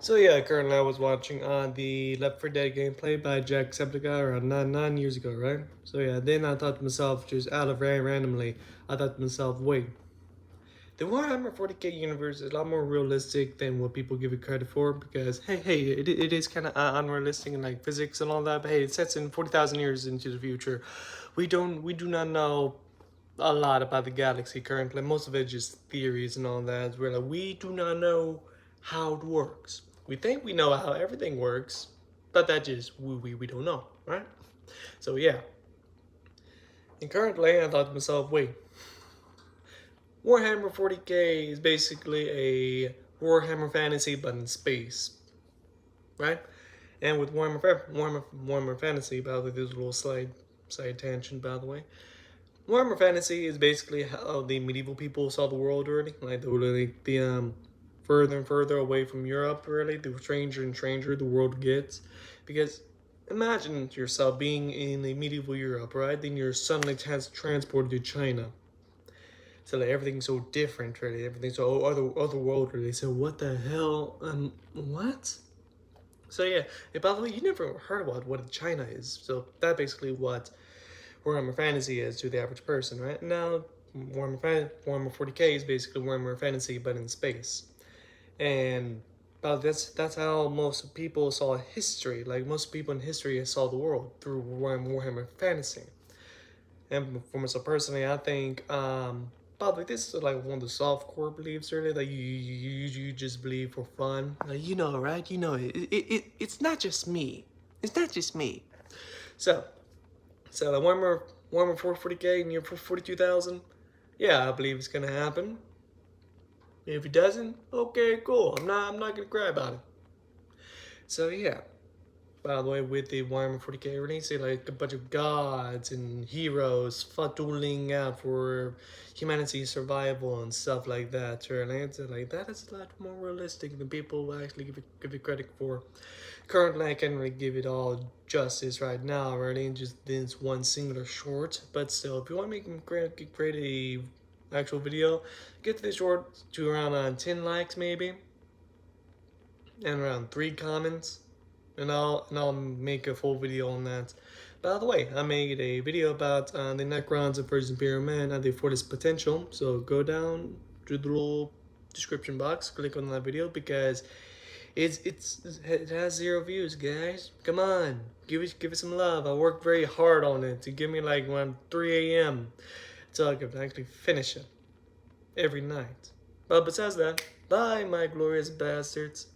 So yeah, currently I was watching the Left 4 Dead gameplay by Jacksepticeye around nine years ago, right? So yeah, then I thought to myself, just out of randomly, I thought to myself, wait, the Warhammer 40k universe is a lot more realistic than what people give it credit for, because hey, it is kind of unrealistic in like physics and all that, but hey, it sets in 40,000 years into the future. We do not know a lot about the galaxy currently. Most of it is just theories and all that. We do not know how it works. We think we know how everything works, but that just we don't know, right? So yeah. And currently I thought to myself, wait, Warhammer 40k is basically a Warhammer fantasy but in space, right? And with Warhammer Fantasy, by the way, there's a little side tangent, by the way. Warhammer Fantasy is basically how the medieval people saw the world, really. Like the further and further away from Europe, really, the stranger and stranger the world gets. Because imagine yourself being in a medieval Europe, right? Then you're suddenly transported to China. So like everything's so different, really. Everything's so otherworldly. So what the hell? What? So yeah. And by the way, you never heard about what China is. So that basically what Warhammer Fantasy is to the average person, right? Now, Warhammer 40k is basically Warhammer Fantasy, but in space. And that's how most people saw history. Like most people in history saw the world through Warhammer Fantasy. And for myself personally, I think probably this is like one of the soft core beliefs, really, that you just believe for fun. You know, right? You know, it's not just me. It's not just me. So like Warhammer 440k and you're 42,000. Yeah, I believe it's gonna happen. If it doesn't, okay, cool. I'm not gonna cry about it. So yeah. By the way, with the Warhammer 40k release, they like a bunch of gods and heroes dueling out for humanity's survival and stuff like that. So like that is a lot more realistic than people actually give it credit for. Currently, I can't really give it all justice right now, really, just this one singular short. But still, if you want me to create a actual video, get this short to around 10 likes maybe, and around 3 comments, and I'll make a full video on that. By the way, I made a video about the Necrons of First Imperial Man and the Fortis potential. So go down to the little description box, click on that video, because it has 0 views, guys. Come on, give it some love. I worked very hard on it to give me like around 3 a.m. so I could actually finish it every night. But besides that, bye, my glorious bastards.